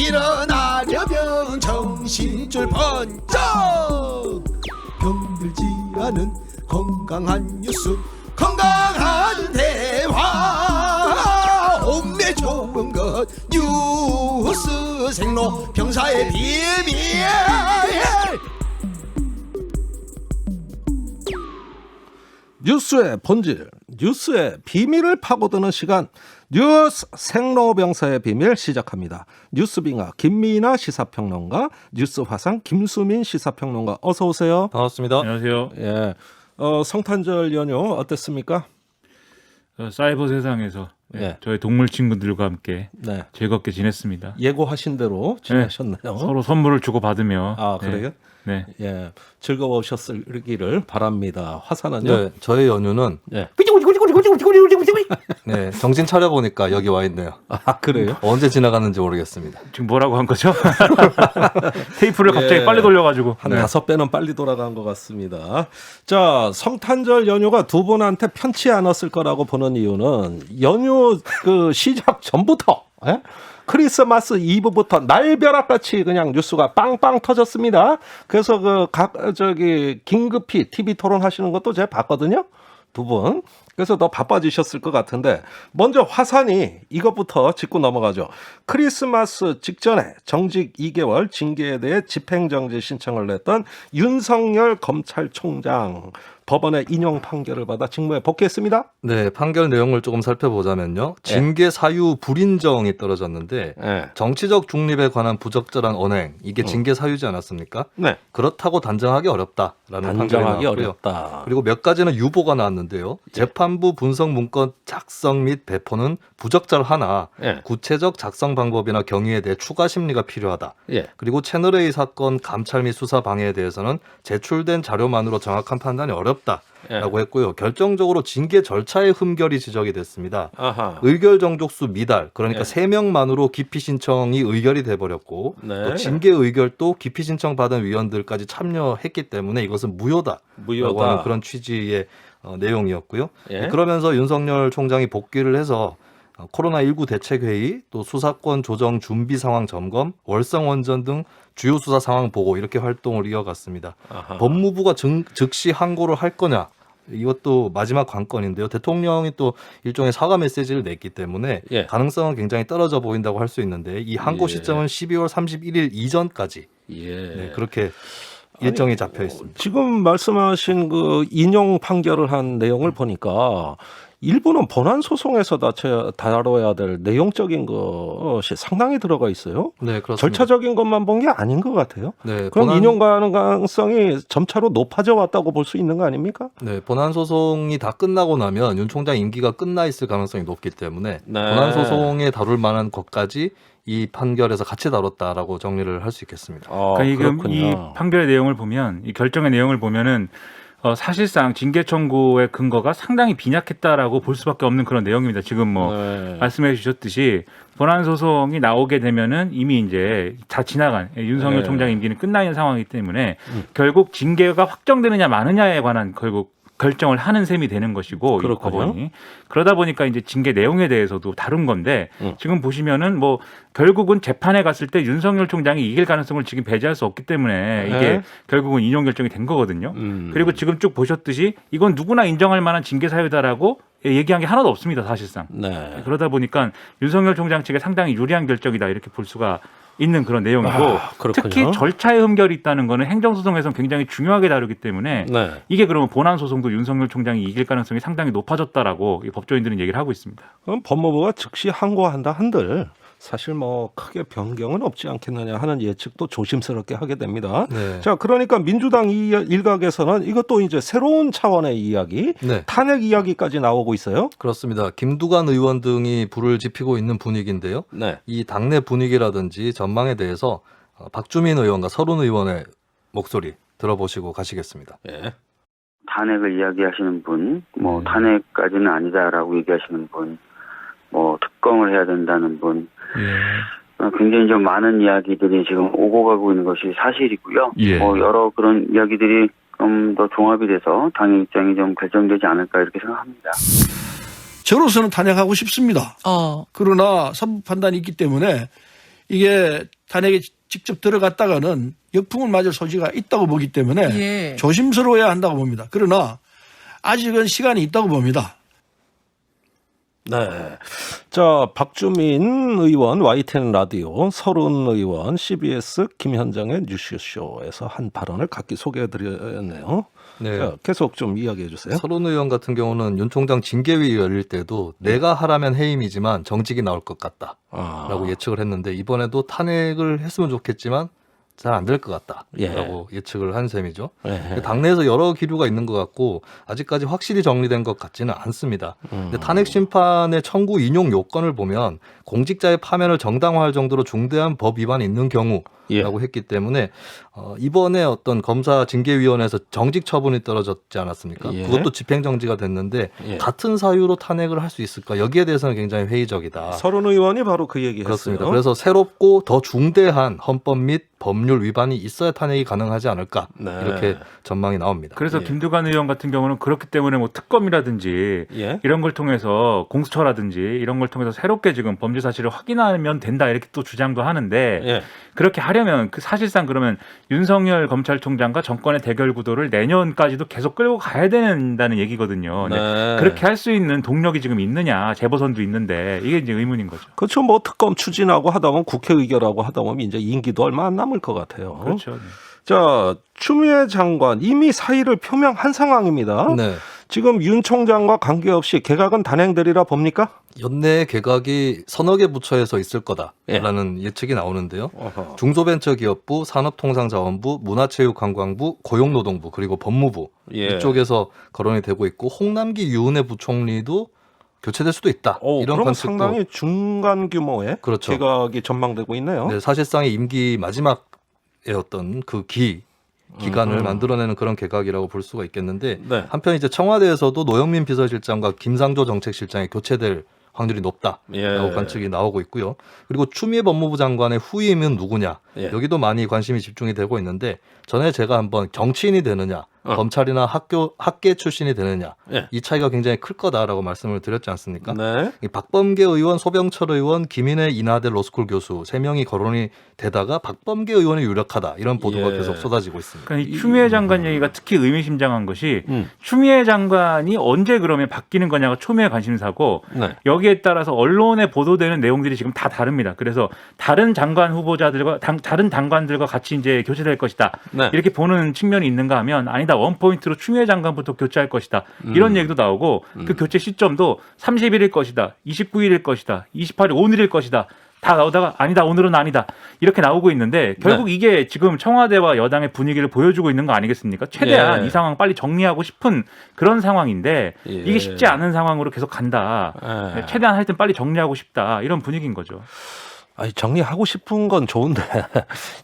일어나려면 정신줄 번쩍 병들지 않은 건강한 뉴스 건강한 대화 몸에 좋은 것 뉴스 생로 병사의 비밀 뉴스의 본질, 뉴스의 비밀을 파고드는 시간, 뉴스 생로병사의 비밀 시작합니다. 뉴스빙하 김미나 시사평론가, 뉴스화상 김수민 시사평론가, 어서 오세요. 반갑습니다. 안녕하세요. 예, 성탄절 연휴 어땠습니까? 사이버 세상에서 예. 저희 동물 친구들과 함께 네. 즐겁게 지냈습니다. 예고하신 대로 지내셨나요? 서로 선물을 주고 받으며. 아, 그래요? 네. 예, 즐거우셨기를 바랍니다. 화사는요? 네, 저의 연휴는 예. 네, 정신 차려 보니까 여기 와 있네요. 아, 그래요? 언제 지나가는지 모르겠습니다. 지금 뭐라고 한 거죠? 테이프를 갑자기 예. 빨리 돌려가지고. 한 5배는 빨리 돌아간 것 같습니다. 자, 성탄절 연휴가 두 분한테 편치 않았을 거라고 보는 이유는 연휴 그 시작 전부터 예? 크리스마스 이브부터 날벼락같이 그냥 뉴스가 빵빵 터졌습니다. 그래서 긴급히 TV 토론하시는 것도 제가 봤거든요. 두 분. 그래서 더 바빠지셨을 것 같은데 먼저 화산이 이것부터 짚고 넘어가죠. 크리스마스 직전에 정직 2개월 징계에 대해 집행정지 신청을 냈던 윤석열 검찰총장 법원의 인용 판결을 받아 직무에 복귀했습니다. 네, 판결 내용을 조금 살펴보자면요. 징계 사유 불인정이 떨어졌는데 네. 정치적 중립에 관한 부적절한 언행, 이게 징계 사유지 않았습니까? 네. 그렇다고 단정하기 어렵다라는 판결이 단정하기 나왔고요. 어렵다. 그리고 몇 가지는 유보가 나왔는데요. 재판부 분석 문건 작성 및 배포는 부적절하나 예. 구체적 작성 방법이나 경위에 대해 추가 심리가 필요하다. 예. 그리고 채널A 사건 감찰 및 수사 방해에 대해서는 제출된 자료만으로 정확한 판단이 어렵다라고 했고요. 결정적으로 징계 절차의 흠결이 지적이 됐습니다. 아하. 의결 정족수 미달, 그러니까 예. 3명만으로 기피 신청이 의결이 돼버렸고 네. 또 징계 의결도 기피 신청 받은 위원들까지 참여했기 때문에 이것은 무효다라고 무효다. 하는 그런 취지의 내용이었고요. 예. 그러면서 윤석열 총장이 복귀를 해서 코로나19 대책회의, 또 수사권 조정 준비 상황 점검, 월성원전 등 주요 수사 상황 보고 이렇게 활동을 이어갔습니다. 아하. 법무부가 즉시 항고를 할 거냐? 이것도 마지막 관건인데요. 대통령이 또 일종의 사과 메시지를 냈기 때문에 예. 가능성은 굉장히 떨어져 보인다고 할 수 있는데 이 항고 예. 시점은 12월 31일 이전까지 예. 네, 그렇게 일정이 잡혀 있습니다. 지금 말씀하신 그 인용 판결을 한 내용을 보니까 일부는 본안 소송에서 다뤄야 될 내용적인 것이 상당히 들어가 있어요. 네, 그렇습니다. 절차적인 것만 본 게 아닌 것 같아요. 네, 그럼 인용 가능성이 점차로 높아져 왔다고 볼 수 있는 거 아닙니까? 네, 본안 소송이 다 끝나고 나면 윤 총장 임기가 끝나 있을 가능성이 높기 때문에 네. 본안 소송에 다룰 만한 것까지 이 판결에서 같이 다뤘다라고 정리를 할 수 있겠습니다. 그러니까 이 판결의 내용을 보면, 이 결정의 내용을 보면은 사실상 징계 청구의 근거가 상당히 빈약했다라고 볼 수밖에 없는 그런 내용입니다. 지금 네. 말씀해 주셨듯이 본안 소송이 나오게 되면은 이미 이제 다 지나간 윤석열 네. 총장 임기는 끝나 있는 상황이기 때문에 결국 징계가 확정되느냐 마느냐에 관한 결국 결정을 하는 셈이 되는 것이고, 이 법원이. 그러다 보니까 이제 징계 내용에 대해서도 다룬 건데 지금 보시면은 뭐 결국은 재판에 갔을 때 윤석열 총장이 이길 가능성을 지금 배제할 수 없기 때문에 이게 네. 결국은 인용 결정이 된 거거든요. 그리고 지금 쭉 보셨듯이 이건 누구나 인정할 만한 징계 사유다라고 얘기한 게 하나도 없습니다, 사실상. 네. 그러다 보니까 윤석열 총장 측에 상당히 유리한 결정이다 이렇게 볼 수가 있는 그런 내용이고, 그렇군요. 특히 절차의 흠결이 있다는 거는 행정소송에서는 굉장히 중요하게 다루기 때문에 네. 이게 그러면 본안 소송도 윤석열 총장이 이길 가능성이 상당히 높아졌다라고 이 법조인들은 얘기를 하고 있습니다. 그럼 법무부가 즉시 항고한다 한들 사실 뭐 크게 변경은 없지 않겠느냐 하는 예측도 조심스럽게 하게 됩니다. 네. 자, 그러니까 민주당 일각에서는 이것도 이제 새로운 차원의 이야기, 네. 탄핵 이야기까지 나오고 있어요. 그렇습니다. 김두관 의원 등이 불을 지피고 있는 분위기인데요. 네. 이 당내 분위기라든지 전망에 대해서 박주민 의원과 서른 의원의 목소리 들어보시고 가시겠습니다. 예. 탄핵을 이야기하시는 분, 탄핵까지는 아니다라고 얘기하시는 분, 특검을 해야 된다는 분, 굉장히 좀 많은 이야기들이 지금 오고 가고 있는 것이 사실이고요. 여러 그런 이야기들이 좀 더 종합이 돼서 당의 입장이 좀 결정되지 않을까 이렇게 생각합니다. 저로서는 탄핵하고 싶습니다. 그러나 사법 판단이 있기 때문에 이게 탄핵에 직접 들어갔다가는 역풍을 맞을 소지가 있다고 보기 때문에 예. 조심스러워야 한다고 봅니다. 그러나 아직은 시간이 있다고 봅니다. 네. 자, 박주민 의원 YTN 라디오, 서른 의원 CBS 김현정의 뉴스쇼에서 한 발언을 각기 소개해드렸네요. 네. 자, 계속 좀 이야기해 주세요. 서른 의원 같은 경우는 윤 총장 징계위 열릴 때도 내가 하라면 해임이지만 정직이 나올 것 같다라고 예측을 했는데 이번에도 탄핵을 했으면 좋겠지만 잘 안 될 것 같다라고 예측을 한 셈이죠. 당내에서 여러 기류가 있는 것 같고 아직까지 확실히 정리된 것 같지는 않습니다. 근데 탄핵 심판의 청구 인용 요건을 보면 공직자의 파면을 정당화할 정도로 중대한 법 위반이 있는 경우라고 했기 때문에 이번에 어떤 검사 징계위원회에서 정직 처분이 떨어졌지 않았습니까? 그것도 집행정지가 됐는데 같은 사유로 탄핵을 할 수 있을까? 여기에 대해서는 굉장히 회의적이다. 서른 의원이 바로 그 얘기했어요. 그렇습니다. 그래서 새롭고 더 중대한 헌법 및 법률 위반이 있어야 탄핵이 가능하지 않을까 이렇게 전망이 나옵니다. 그래서 김두관 의원 같은 경우는 그렇기 때문에 뭐 특검이라든지 이런 걸 통해서 공수처라든지 이런 걸 통해서 새롭게 지금 범죄 사실을 확인하면 된다 이렇게 또 주장도 하는데 그렇게 하려면 그 사실상 그러면 윤석열 검찰총장과 정권의 대결 구도를 내년까지도 계속 끌고 가야 된다는 얘기거든요. 그렇게 할 수 있는 동력이 지금 있느냐, 재보선도 있는데 이게 이제 의문인 거죠. 그렇죠. 뭐 특검 추진하고 하다 보면 국회 의결하고 하다 보면 이제 임기도 얼마 안 남을 것 같아요. 그렇죠. 네. 자, 추미애 장관 이미 사의를 표명한 상황입니다. 네. 지금 윤 총장과 관계없이 개각은 단행되리라 봅니까? 연내 개각이 서너 개 부처에서 있을 거다라는 예측이 나오는데요. 중소벤처기업부, 산업통상자원부, 문화체육관광부, 고용노동부 그리고 법무부 이쪽에서 거론이 되고 있고 홍남기 유은혜 부총리도 교체될 수도 있다. 이런 그럼 관측도 상당히 중간 규모의 그렇죠. 개각이 전망되고 있네요. 네, 사실상의 임기 마지막의 어떤 그 기간을 만들어내는 그런 개각이라고 볼 수가 있겠는데 한편 이제 청와대에서도 노영민 비서실장과 김상조 정책실장이 교체될 확률이 높다라고 관측이 나오고 있고요. 그리고 추미애 법무부 장관의 후임은 누구냐 여기도 많이 관심이 집중이 되고 있는데 전에 제가 한번 정치인이 되느냐 검찰이나 학계 출신이 되느냐 이 차이가 굉장히 클 거다라고 말씀을 드렸지 않습니까? 이 박범계 의원, 소병철 의원, 김인혜 인하대 로스쿨 교수 3명이 거론이 되다가 박범계 의원이 유력하다 이런 보도가 계속 쏟아지고 있습니다. 그러니까 이 추미애 장관 얘기가 특히 의미심장한 것이 추미애 장관이 언제 그러면 바뀌는 거냐가 초미의 관심사고 여기에 따라서 언론에 보도되는 내용들이 지금 다 다릅니다. 그래서 다른 장관 후보자들과 다른 장관들과 같이 이제 교체될 것이다. 이렇게 보는 측면이 있는가 하면 아니다. 원포인트로 추미애 장관부터 교체할 것이다. 이런 얘기도 나오고 그 교체 시점도 30일일 것이다. 29일일 것이다. 28일 오늘일 것이다. 다 나오다가 아니다. 오늘은 아니다. 이렇게 나오고 있는데 결국 이게 지금 청와대와 여당의 분위기를 보여주고 있는 거 아니겠습니까? 최대한 이 상황 빨리 정리하고 싶은 그런 상황인데 이게 쉽지 않은 상황으로 계속 간다. 최대한 하여튼 빨리 정리하고 싶다. 이런 분위기인 거죠. 아니, 정리하고 싶은 건 좋은데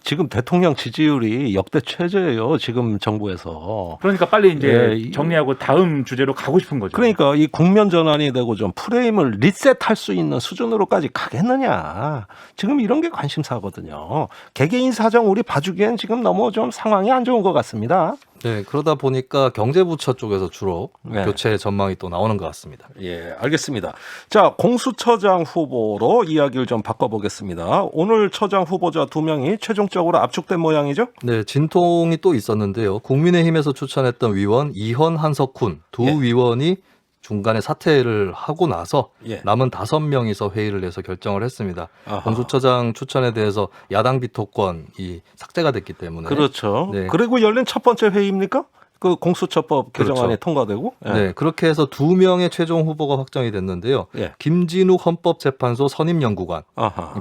지금 대통령 지지율이 역대 최저예요. 지금 정부에서. 그러니까 빨리 이제 정리하고 다음 주제로 가고 싶은 거죠. 그러니까 이 국면 전환이 되고 좀 프레임을 리셋할 수 있는 수준으로까지 가겠느냐. 지금 이런 게 관심사거든요. 개개인 사정 우리 봐주기엔 지금 너무 좀 상황이 안 좋은 것 같습니다. 네, 그러다 보니까 경제부처 쪽에서 주로 교체 전망이 또 나오는 것 같습니다. 예, 알겠습니다. 자, 공수처장 후보로 이야기를 좀 바꿔보겠습니다. 오늘 처장 후보자 2명이 최종적으로 압축된 모양이죠? 네, 진통이 또 있었는데요. 국민의힘에서 추천했던 위원 이현, 한석훈 두 위원이 중간에 사퇴를 하고 나서 남은 5명이서 회의를 해서 결정을 했습니다. 공수처장 추천에 대해서 야당 비토권이 삭제가 됐기 때문에. 그렇죠. 그리고 열린 첫 번째 회의입니까? 그 공수처법 개정안이 그렇죠. 통과되고. 네, 그렇게 해서 2명의 최종 후보가 확정이 됐는데요. 김진욱 헌법재판소 선임연구관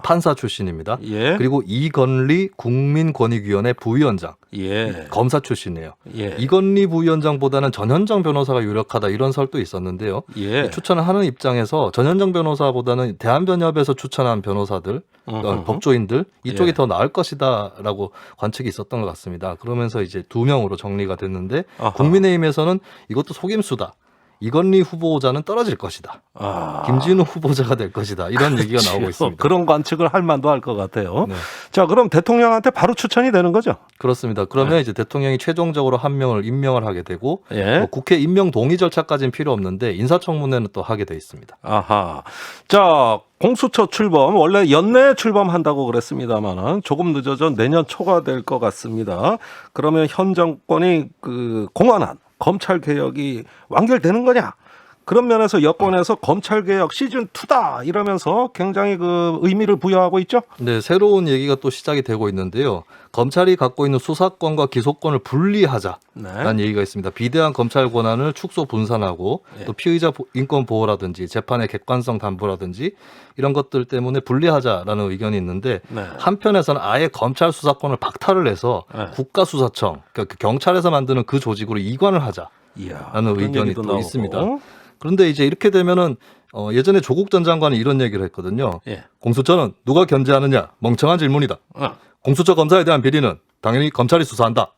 판사 출신입니다. 그리고 이건리 국민권익위원회 부위원장 검사 출신이에요. 이건리 부위원장보다는 전현정 변호사가 유력하다 이런 설도 있었는데요. 추천을 하는 입장에서 전현정 변호사보다는 대한변협에서 추천한 변호사들 법조인들 이쪽이 더 나을 것이다라고 관측이 있었던 것 같습니다. 그러면서 이제 2명으로 정리가 됐는데 국민의힘에서는 이것도 속임수다. 이건리 후보자는 떨어질 것이다. 김진우 후보자가 될 것이다. 이런 얘기가 나오고 있습니다. 그런 관측을 할 만도 할 것 같아요. 자, 그럼 대통령한테 바로 추천이 되는 거죠? 그렇습니다. 그러면 이제 대통령이 최종적으로 한 명을 임명을 하게 되고 예. 뭐 국회 임명 동의 절차까지는 필요 없는데 인사청문회는 또 하게 돼 있습니다. 아하. 자, 공수처 출범 원래 연내에 출범한다고 그랬습니다만은 조금 늦어져 내년 초가 될 것 같습니다. 그러면 현 정권이 그 공언한 검찰 개혁이 완결되는 거냐? 그런 면에서 여권에서 검찰 개혁 시즌 2다 이러면서 굉장히 그 의미를 부여하고 있죠. 네, 새로운 얘기가 또 시작이 되고 있는데요. 검찰이 갖고 있는 수사권과 기소권을 분리하자라는 얘기가 있습니다. 비대한 검찰 권한을 축소 분산하고 또 피의자 인권 보호라든지 재판의 객관성 담보라든지 이런 것들 때문에 분리하자라는 의견이 있는데 한편에서는 아예 검찰 수사권을 박탈을 해서 국가수사청, 그러니까 경찰에서 만드는 그 조직으로 이관을 하자라는 의견이 또 있습니다. 그런데 이제 이렇게 되면은 예전에 조국 전 장관이 이런 얘기를 했거든요. 공수처는 누가 견제하느냐 멍청한 질문이다. 공수처 검사에 대한 비리는 당연히 검찰이 수사한다.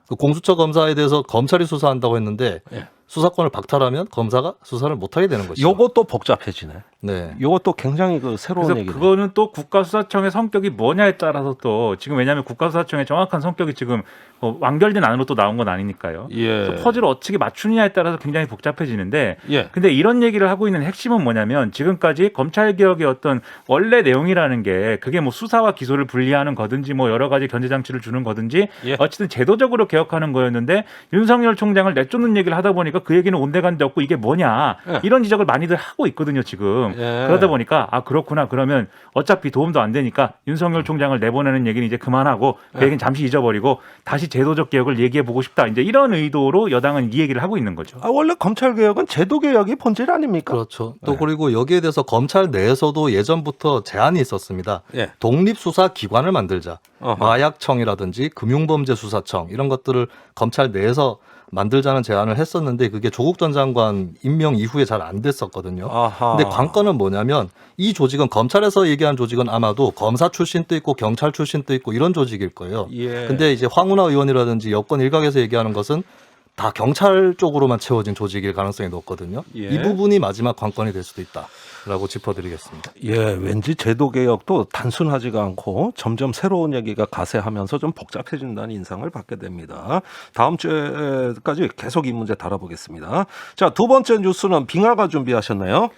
그 공수처 검사에 대해서 검찰이 수사한다고 했는데 수사권을 박탈하면 검사가 수사를 못하게 되는 것이죠. 요것도 복잡해지네. 네. 요것도 굉장히 그 새로운 그래서 얘기네. 그거는 또 국가수사청의 성격이 뭐냐에 따라서 또 지금 왜냐하면 국가수사청의 정확한 성격이 지금 완결된 안으로 또 나온 건 아니니까요. 그래서 퍼즐을 어떻게 맞추느냐에 따라서 굉장히 복잡해지는데 근데 이런 얘기를 하고 있는 핵심은 뭐냐면 지금까지 검찰개혁의 어떤 원래 내용이라는 게 그게 뭐 수사와 기소를 분리하는 거든지 뭐 여러 가지 견제장치를 주는 거든지 어쨌든 제도적으로 개혁하는 거였는데 윤석열 총장을 내쫓는 얘기를 하다 보니까 그 얘기는 온데간데 없고 이게 뭐냐 이런 지적을 많이들 하고 있거든요 지금. 그러다 보니까 아 그렇구나 그러면 어차피 도움도 안 되니까 윤석열 총장을 내보내는 얘기는 이제 그만하고 그 얘기는 잠시 잊어버리고 다시 제도적 개혁을 얘기해 보고 싶다 이제 이런 의도로 여당은 이 얘기를 하고 있는 거죠. 아, 원래 검찰 개혁은 제도 개혁이 본질 아닙니까? 그렇죠. 또 그리고 여기에 대해서 검찰 내에서도 예전부터 제안이 있었습니다. 독립수사기관을 만들자. 마약청이라든지 금융범죄수사청 이런 것들을 검찰 내에서 만들자는 제안을 했었는데 그게 조국 전 장관 임명 이후에 잘 안 됐었거든요. 근데 관건은 뭐냐면 이 조직은 검찰에서 얘기한 조직은 아마도 검사 출신도 있고 경찰 출신도 있고 이런 조직일 거예요. 근데 이제 황운하 의원이라든지 여권 일각에서 얘기하는 것은 다 경찰 쪽으로만 채워진 조직일 가능성이 높거든요. 이 부분이 마지막 관건이 될 수도 있다라고 짚어드리겠습니다. 왠지 제도 개혁도 단순하지가 않고 점점 새로운 얘기가 가세하면서 좀 복잡해진다는 인상을 받게 됩니다. 다음 주에까지 계속 이 문제 다뤄보겠습니다. 자, 두 번째 뉴스는 빙하가 준비하셨나요?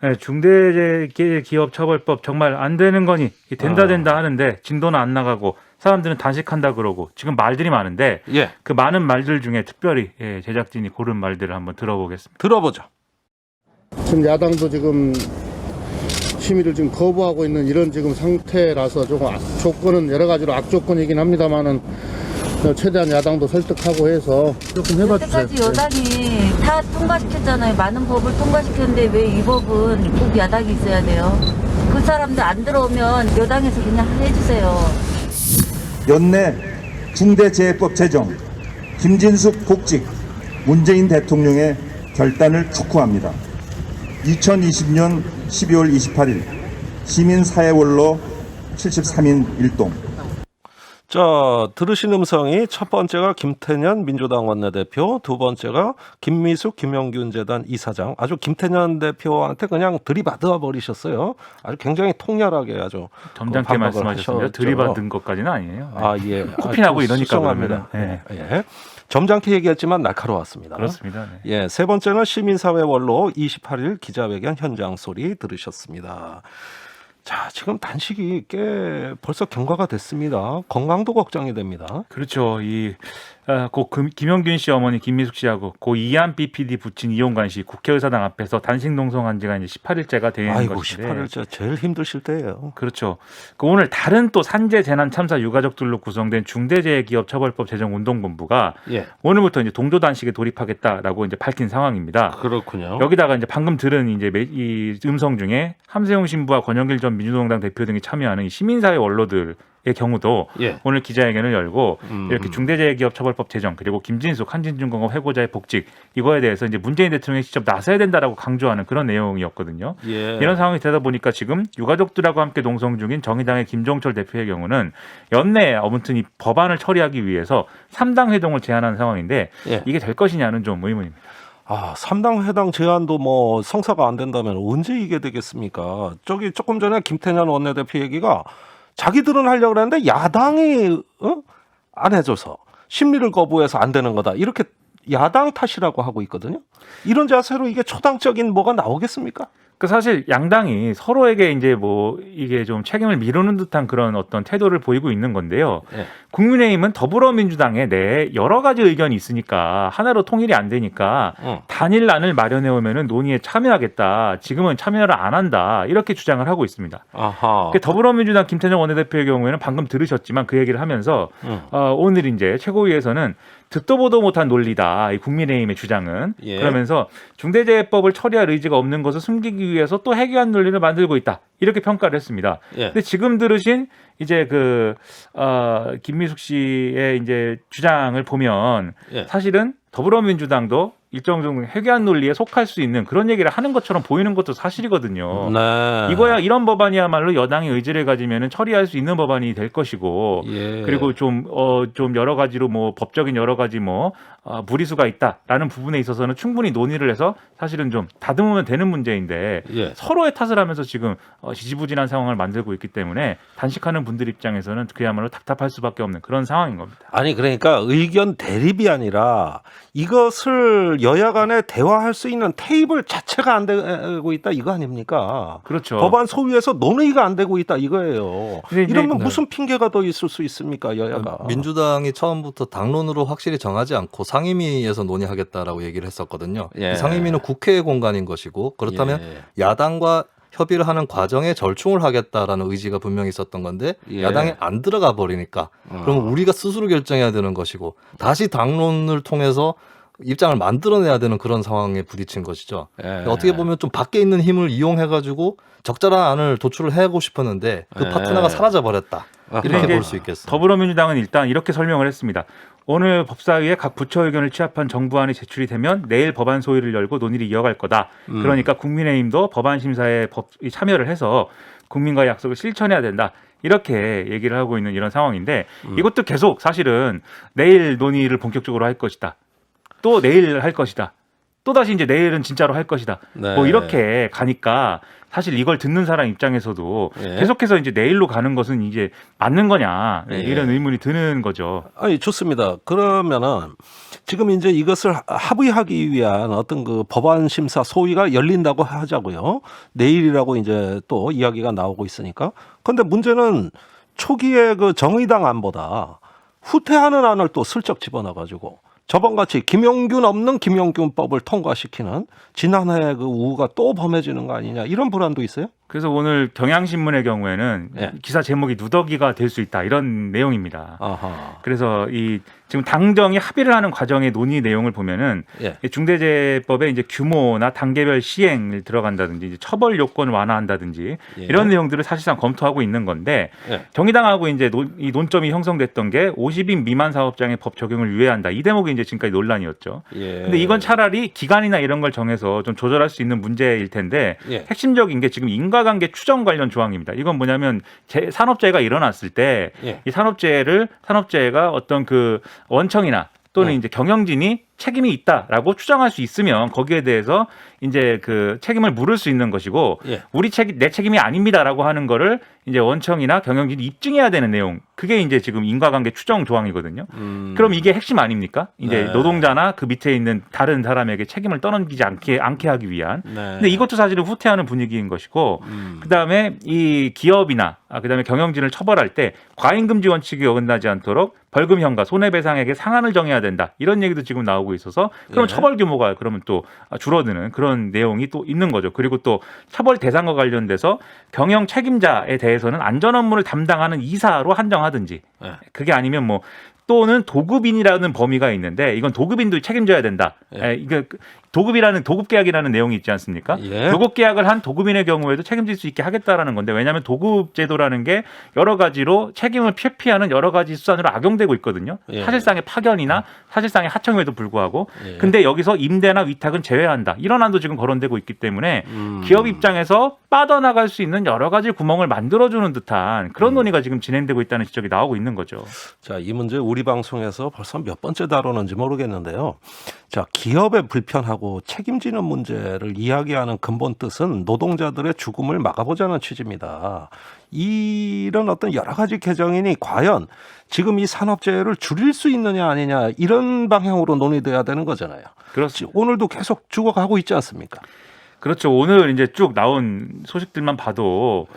네, 중대재해기업처벌법 정말 안 되는 거니 된다 하는데 진도는 안 나가고 사람들은 단식한다 그러고 지금 말들이 많은데 그 많은 말들 중에 특별히 제작진이 고른 말들을 한번 들어보겠습니다. 들어보죠. 지금 야당도 지금 심의를 지금 거부하고 있는 이런 지금 상태라서 조금 조건은 여러 가지로 악조건이긴 합니다만은 최대한 야당도 설득하고 해서 조금 해봐 주세요. 여태까지 여당이 다 통과시켰잖아요. 많은 법을 통과시켰는데 왜 이 법은 꼭 야당이 있어야 돼요? 그 사람들 안 들어오면 여당에서 그냥 해주세요. 연내 중대재해법 제정, 김진숙 복직, 문재인 대통령의 결단을 촉구합니다. 2020년 12월 28일 시민사회원로 73인 일동. 자, 들으신 음성이 첫 번째가 김태년 민주당 원내대표, 두 번째가 김미숙 김영균 재단 이사장. 아주 김태년 대표한테 그냥 들이받아 버리셨어요. 아주 굉장히 통렬하게 아주 점잖게 말씀하셨습니다. 들이받은 것까지는 아니에요. 코피 나고 이러니까 죄송합니다. 점잖게 얘기했지만 날카로웠습니다. 그렇습니다. 세 번째는 시민사회 원로 28일 기자회견 현장 소리 들으셨습니다. 자, 지금 단식이 꽤 벌써 경과가 됐습니다. 건강도 걱정이 됩니다. 그렇죠. 고 김영균 씨 어머니 김미숙 씨하고 고 이한비 PD 부친 이용관 씨 국회의사당 앞에서 단식 농성한 지가 이제 18일째가 되는 것인데. 18일째 제일 힘드실 때예요. 그렇죠. 오늘 다른 또 산재 재난 참사 유가족들로 구성된 중대재해기업처벌법 제정운동본부가 오늘부터 이제 동조 단식에 돌입하겠다라고 이제 밝힌 상황입니다. 그렇군요. 여기다가 이제 방금 들은 이제 이 음성 중에 함세웅 신부와 권영길 전 민주노동당 대표 등이 참여하는 이 시민사회 원로들 의 경우도 오늘 기자회견을 열고 이렇게 중대재해기업처벌법 제정 그리고 김진숙 한진중공업 해고자의 복직 이거에 대해서 이제 문재인 대통령이 직접 나서야 된다라고 강조하는 그런 내용이었거든요. 이런 상황이 되다 보니까 지금 유가족들하고 함께 농성 중인 정의당의 김종철 대표의 경우는 연내에 아무튼 이 법안을 처리하기 위해서 3당 회동을 제안한 상황인데 이게 될 것이냐는 좀 의문입니다. 3당 회당 제안도 뭐 성사가 안 된다면 언제 이게 되겠습니까? 저기 조금 전에 김태년 원내대표 얘기가 자기들은 하려고 그랬는데 야당이 안 해줘서 심리를 거부해서 안 되는 거다. 이렇게 야당 탓이라고 하고 있거든요. 이런 자세로 이게 초당적인 뭐가 나오겠습니까? 그 사실 양당이 서로에게 이제 뭐 이게 좀 책임을 미루는 듯한 그런 어떤 태도를 보이고 있는 건데요. 네. 국민의힘은 더불어민주당에 내 여러 가지 의견이 있으니까 하나로 통일이 안 되니까 단일안을 마련해 오면은 논의에 참여하겠다. 지금은 참여를 안 한다. 이렇게 주장을 하고 있습니다. 아하. 더불어민주당 김태년 원내대표의 경우에는 방금 들으셨지만 그 얘기를 하면서 오늘 이제 최고위에서는 듣도 보도 못한 논리다. 이 국민의힘의 주장은. 예. 그러면서 중대재해법을 처리할 의지가 없는 것을 숨기기 위해서 또 해괴한 논리를 만들고 있다. 이렇게 평가를 했습니다. 예. 근데 지금 들으신 이제 김미숙 씨의 이제 주장을 보면 예. 사실은 더불어민주당도 일정 정도 해괴한 논리에 속할 수 있는 그런 얘기를 하는 것처럼 보이는 것도 사실이거든요. 네. 이거야 이런 법안이야말로 여당의 의지를 가지면은 처리할 수 있는 법안이 될 것이고 예. 그리고 좀 여러 가지로 뭐 법적인 여러 가지 무리수가 있다라는 부분에 있어서는 충분히 논의를 해서 사실은 좀 다듬으면 되는 문제인데 예. 서로의 탓을 하면서 지금 지지부진한 상황을 만들고 있기 때문에 단식하는 분들 입장에서는 그야말로 답답할 수밖에 없는 그런 상황인 겁니다. 아니 그러니까 의견 대립이 아니라 이것을 여야 간에 대화할 수 있는 테이블 자체가 안 되고 있다 이거 아닙니까? 그렇죠. 법안 소위에서 논의가 안 되고 있다 이거예요. 근데 이러면 무슨 핑계가 더 있을 수 있습니까 여야가? 민주당이 처음부터 당론으로 확실히 정하지 않고 상임위에서 논의하겠다라고 얘기를 했었거든요. 예. 이 상임위는 국회의 공간인 것이고 그렇다면 예. 야당과 협의를 하는 과정에 절충을 하겠다라는 의지가 분명히 있었던 건데 예. 야당이 안 들어가 버리니까 그러면 우리가 스스로 결정해야 되는 것이고 다시 당론을 통해서 입장을 만들어내야 되는 그런 상황에 부딪힌 것이죠. 예. 어떻게 보면 좀 밖에 있는 힘을 이용해가지고 적절한 안을 도출을 하고 싶었는데 그 예. 파트너가 사라져버렸다. 이렇게 볼 수 있겠습니다. 더불어민주당은 일단 이렇게 설명을 했습니다. 오늘 법사위에 각 부처 의견을 취합한 정부안이 제출이 되면 내일 법안 소위를 열고 논의를 이어갈 거다. 그러니까 국민의힘도 법안 심사에 참여를 해서 국민과의 약속을 실천해야 된다. 이렇게 얘기를 하고 있는 이런 상황인데 이것도 계속 사실은 내일 논의를 본격적으로 할 것이다. 또 내일 할 것이다. 또 다시 이제 내일은 진짜로 할 것이다. 네. 뭐 이렇게 가니까 사실 이걸 듣는 사람 입장에서도 예. 계속해서 이제 내일로 가는 것은 이제 맞는 거냐 예. 이런 의문이 드는 거죠. 아니 좋습니다. 그러면은 지금 이제 이것을 합의하기 위한 어떤 그 법안 심사 소위가 열린다고 하자고요. 내일이라고 이제 또 이야기가 나오고 있으니까. 그런데 문제는 초기에 그 정의당 안보다 후퇴하는 안을 또 슬쩍 집어넣어가지고. 저번같이 김용균 없는 김용균법을 통과시키는 지난해 그 우우가 또 범해지는 거 아니냐 이런 불안도 있어요? 그래서 오늘 경향신문의 경우에는 예. 기사 제목이 누더기가 될 수 있다 이런 내용입니다. 아하. 그래서 이 지금 당정이 합의를 하는 과정의 논의 내용을 보면은 예. 중대재해법의 이제 규모나 단계별 시행을 들어간다든지 이제 처벌 요건 완화한다든지 예. 이런 내용들을 사실상 검토하고 있는 건데 예. 정의당하고 이제 이 논점이 형성됐던 게 50인 미만 사업장의 법 적용을 유예한다 이 대목이 이제 지금까지 논란이었죠. 예. 근데 이건 차라리 기간이나 이런 걸 정해서 좀 조절할 수 있는 문제일 텐데 예. 핵심적인 게 지금 인과관계 추정 관련 조항입니다. 이건 뭐냐면 산업재해가 일어났을 때 예. 이 산업재해가 어떤 그 원청이나 또는 이제 경영진이 책임이 있다라고 추정할 수 있으면 거기에 대해서 이제 그 책임을 물을 수 있는 것이고 예. 내 책임이 아닙니다라고 하는 거를 이제 원청이나 경영진이 입증해야 되는 내용. 그게 이제 지금 인과관계 추정 조항이거든요. 그럼 이게 핵심 아닙니까? 이제 네. 노동자나 그 밑에 있는 다른 사람에게 책임을 떠넘기지 않게 하기 위한. 네. 근데 이것도 사실은 후퇴하는 분위기인 것이고 그다음에 이 기업이나 그다음에 경영진을 처벌할 때 과잉금지 원칙이 어긋나지 않도록 벌금형과 손해배상액의 상한을 정해야 된다. 이런 얘기도 지금 나오고 있어서 그럼 네. 처벌 규모가 그러면 또 줄어드는 그런 내용이 또 있는 거죠. 그리고 또 처벌 대상과 관련돼서 경영 책임자에 대해서는 안전 업무를 담당하는 이사로 한정하든지 네. 그게 아니면 뭐 또는 도급인이라는 범위가 있는데 이건 도급인도 책임져야 된다. 이게 도급계약이라는 내용이 있지 않습니까? 예. 도급계약을 한 도급인의 경우에도 책임질 수 있게 하겠다라는 건데 왜냐하면 도급제도라는 게 여러 가지로 책임을 회피하는 여러 가지 수단으로 악용되고 있거든요. 예. 사실상의 파견이나 사실상의 하청임에도 불구하고 예. 근데 여기서 임대나 위탁은 제외한다. 이런 안도 지금 거론되고 있기 때문에 기업 입장에서 빠져나갈 수 있는 여러 가지 구멍을 만들어주는 듯한 그런 논의가 지금 진행되고 있다는 지적이 나오고 있는 거죠. 자, 이 문제 우리 방송에서 벌써 몇 번째 다루는지 모르겠는데요. 자, 기업의 불편하고 하고 책임지는 문제를 이야기하는 근본 뜻은 노동자들의 죽음을 막아보자는 취지입니다. 이런 어떤 여러 가지 개정인이 과연 지금 이 산업재해를 줄일 수 있느냐 아니냐 이런 방향으로 논의돼야 되는 거잖아요. 그렇죠. 오늘도 계속 죽어가고 있지 않습니까? 그렇죠. 오늘 이제 쭉 나온 소식들만 봐도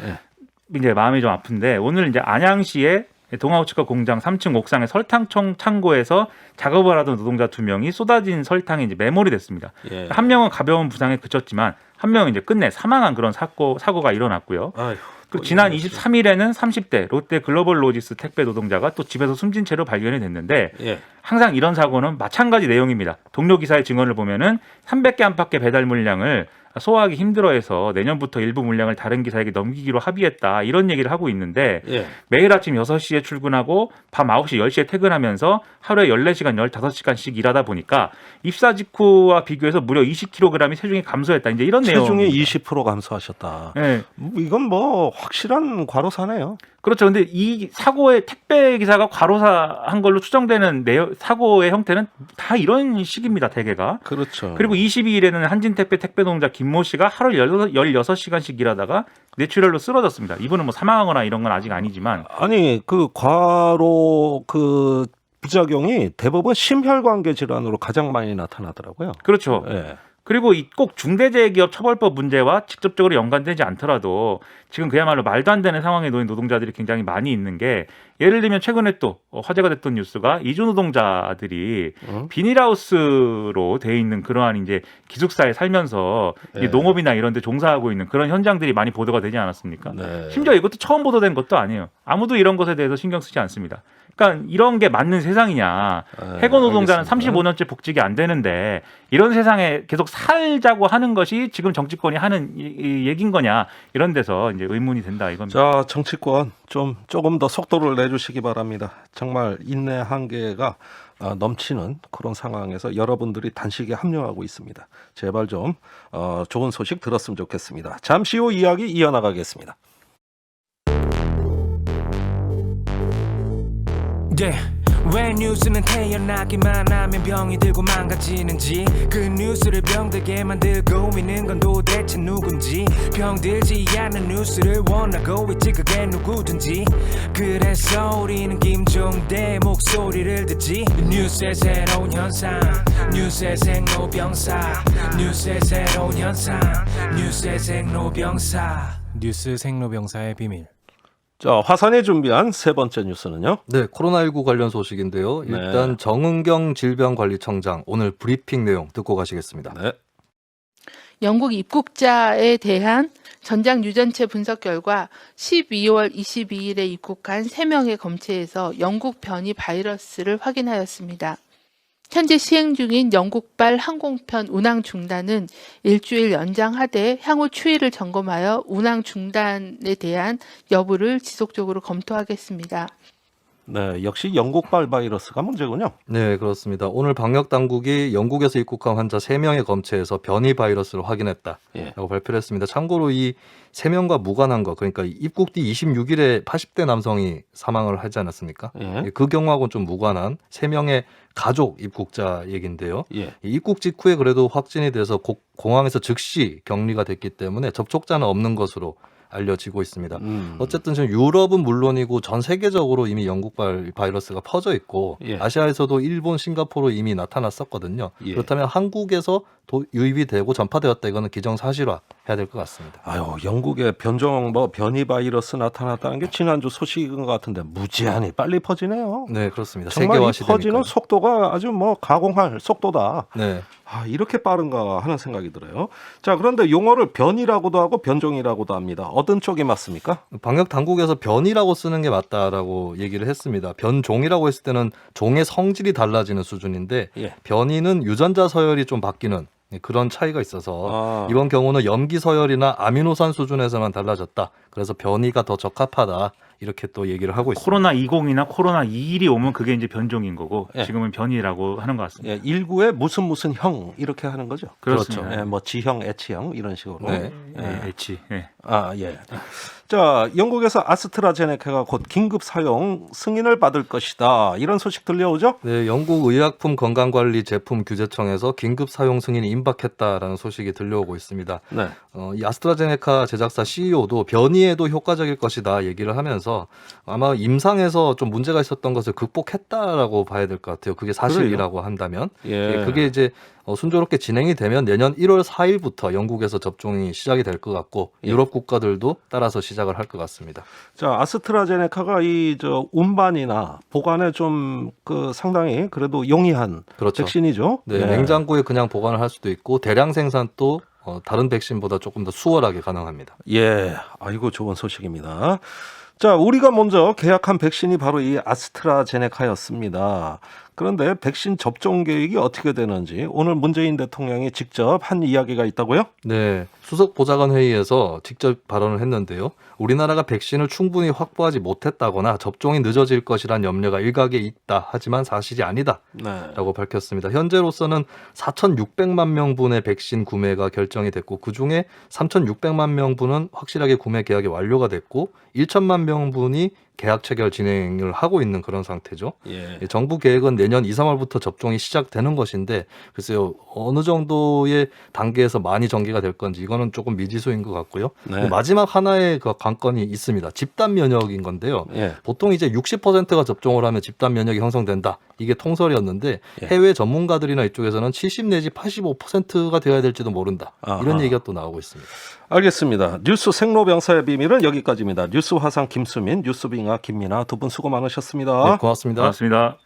이제 마음이 좀 아픈데 오늘 이제 안양시의 동아우치카 공장 3층 옥상의 설탕청 창고에서 작업을 하던 노동자 2명이 쏟아진 설탕에 이제 매몰이 됐습니다. 예. 한 명은 가벼운 부상에 그쳤지만 한 명은 이제 끝내 사망한 그런 사고가 일어났고요. 아휴, 그 지난 23일에는 30대 롯데 글로벌 로지스 택배 노동자가 또 집에서 숨진 채로 발견이 됐는데 예. 항상 이런 사고는 마찬가지 내용입니다. 동료 기사의 증언을 보면은 300개 안팎의 배달 물량을 소화하기 힘들어해서 내년부터 일부 물량을 다른 기사에게 넘기기로 합의했다. 이런 얘기를 하고 있는데 예. 매일 아침 6시에 출근하고 밤 9시, 10시에 퇴근하면서 하루에 14시간, 15시간씩 일하다 보니까 입사 직후와 비교해서 무려 20kg이 체중이 감소했다. 이제 이런 내용. 체중이 20% 감소하셨다. 네. 이건 뭐 확실한 과로사네요. 그렇죠. 근데 이 사고의 택배 기사가 과로사한 걸로 추정되는 사고의 형태는 다 이런 식입니다. 대개가. 그렇죠. 그리고 22일에는 한진택배 택배노동자 김모 씨가 하루 16시간씩 일하다가 뇌출혈로 쓰러졌습니다. 이분은 뭐 사망하거나 이런 건 아직 아니지만. 아니 그 과로 그 부작용이 대부분 심혈관계 질환으로 가장 많이 나타나더라고요. 그렇죠. 예. 그리고 꼭 중대재해기업 처벌법 문제와 직접적으로 연관되지 않더라도 지금 그야말로 말도 안 되는 상황에 놓인 노동자들이 굉장히 많이 있는 게 예를 들면 최근에 또 화제가 됐던 뉴스가 이주 노동자들이 비닐하우스로 돼 있는 그러한 이제 기숙사에 살면서 네. 농업이나 이런 데 종사하고 있는 그런 현장들이 많이 보도가 되지 않았습니까? 네. 심지어 이것도 처음 보도된 것도 아니에요. 아무도 이런 것에 대해서 신경 쓰지 않습니다. 그러니까 이런 게 맞는 세상이냐. 해고 노동자는 알겠습니다. 35년째 복직이 안 되는데 이런 세상에 계속 살자고 하는 것이 지금 정치권이 하는 이 얘기인 거냐. 이런 데서 이제 의문이 된다 이겁니다. 자, 정치권 조금 더 속도를 내주시기 바랍니다. 정말 인내 한계가 넘치는 그런 상황에서 여러분들이 단식에 합류하고 있습니다. 제발 좀 좋은 소식 들었으면 좋겠습니다. 잠시 후 이야기 이어나가겠습니다. 왜 뉴스는 태어나기만 하면 병이 들고 망가지는지 그 뉴스를 병들게 만들고 있는 건 도대체 누군지 병들지 않는 뉴스를 원하고 있지 그게 누구든지 그래서 우리는 김종대 목소리를 듣지 뉴스의 새로운 현상 뉴스의 생로병사 뉴스의 새로운 현상 뉴스의 생로병사 뉴스 생로병사의 비밀. 자, 화산이 준비한 세 번째 뉴스는요. 네, 코로나19 관련 소식인데요. 일단 정은경 질병관리청장 오늘 브리핑 내용 듣고 가시겠습니다. 네. 영국 입국자에 대한 전장 유전체 분석 결과 12월 22일에 입국한 3명의 검체에서 영국 변이 바이러스를 확인하였습니다. 현재 시행 중인 영국발 항공편 운항 중단은 일주일 연장하되 향후 추이를 점검하여 운항 중단에 대한 여부를 지속적으로 검토하겠습니다. 네, 역시 영국발 바이러스가 문제군요. 네, 그렇습니다. 오늘 방역 당국이 영국에서 입국한 환자 3명의 검체에서 변이 바이러스를 확인했다라고 발표를 했습니다. 참고로 이 3명과 무관한 거, 그러니까 입국 뒤 26일에 80대 남성이 사망을 하지 않았습니까? 그 경우하고는 좀 무관한 3명의 가족 입국자 얘기인데요. 입국 직후에 그래도 확진이 돼서 공항에서 즉시 격리가 됐기 때문에 접촉자는 없는 것으로 알려지고 있습니다. 어쨌든 지금 유럽은 물론이고 전 세계적으로 이미 영국발 바이러스가 퍼져 있고 아시아에서도 일본, 싱가포르 이미 나타났었거든요. 그렇다면 한국에서 유입이 되고 전파되었다 이거는 기정사실화 해야 될 것 같습니다. 아유, 영국에 변이 바이러스 나타났다는 게 지난주 소식인 것 같은데 무지한히 빨리 퍼지네요. 네, 그렇습니다. 정말 세계화 이 퍼지는 속도가 아주 가공할 속도다. 네. 이렇게 빠른가 하는 생각이 들어요. 자, 그런데 용어를 변이라고도 하고 변종이라고도 합니다. 어떤 쪽이 맞습니까? 방역 당국에서 변이라고 쓰는 게 맞다라고 얘기를 했습니다. 변종이라고 했을 때는 종의 성질이 달라지는 수준인데 변이는 유전자 서열이 좀 바뀌는 그런 차이가 있어서 이번 경우는 염기 서열이나 아미노산 수준에서만 달라졌다. 그래서 변이가 더 적합하다. 이렇게 또 얘기를 하고 있습니다. 코로나 20이나 코로나 21이 오면 그게 이제 변종인 거고 예. 지금은 변이라고 하는 것 같습니다. 예, 19에 무슨 형 이렇게 하는 거죠. 그렇습니다. 그렇죠. 예, 뭐 G형, H형 이런 식으로. 네. H. 예. 아, 예. 자, 영국에서 아스트라제네카가 곧 긴급 사용 승인을 받을 것이다. 이런 소식 들려오죠? 네, 영국 의약품 건강관리 제품 규제청에서 긴급 사용 승인이 임박했다라는 소식이 들려오고 있습니다. 네. 이 아스트라제네카 제작사 CEO도 변이에도 효과적일 것이다 얘기를 하면서 아마 임상에서 좀 문제가 있었던 것을 극복했다라고 봐야 될 것 같아요. 그게 사실이라고 한다면. 예. 그게 이제 순조롭게 진행이 되면 내년 1월 4일부터 영국에서 접종이 시작이 될 것 같고 유럽 국가들도 따라서 시작을 할 것 같습니다. 자, 아스트라제네카가 운반이나 보관에 좀 상당히 그래도 용이한 그렇죠. 백신이죠. 네, 예. 냉장고에 그냥 보관을 할 수도 있고 대량 생산도 다른 백신보다 조금 더 수월하게 가능합니다. 예, 아이고 좋은 소식입니다. 자, 우리가 먼저 계약한 백신이 바로 이 아스트라제네카였습니다. 그런데 백신 접종 계획이 어떻게 되는지 오늘 문재인 대통령이 직접 한 이야기가 있다고요? 네, 수석 보좌관 회의에서 직접 발언을 했는데요. 우리나라가 백신을 충분히 확보하지 못했다거나 접종이 늦어질 것이란 염려가 일각에 있다. 하지만 사실이 아니다. 네. 라고 밝혔습니다. 현재로서는 4,600만 명분의 백신 구매가 결정이 됐고 그중에 3,600만 명분은 확실하게 구매 계약이 완료가 됐고 1천만 명분이 계약 체결 진행을 하고 있는 그런 상태죠. 예. 정부 계획은 내년 2, 3월부터 접종이 시작되는 것인데 글쎄요 어느 정도의 단계에서 많이 전개가 될 건지 이거는 조금 미지수인 것 같고요. 네. 마지막 하나의 그 관건이 있습니다. 집단 면역인 건데요. 예. 보통 이제 60%가 접종을 하면 집단 면역이 형성된다. 이게 통설이었는데 예. 해외 전문가들이나 이쪽에서는 70 내지 85%가 되어야 될지도 모른다. 아하. 이런 얘기가 또 나오고 있습니다. 알겠습니다. 뉴스 생로병사의 비밀은 여기까지입니다. 뉴스 화상 김수민, 뉴스빙아 김민아 두 분 수고 많으셨습니다. 네, 고맙습니다. 고맙습니다.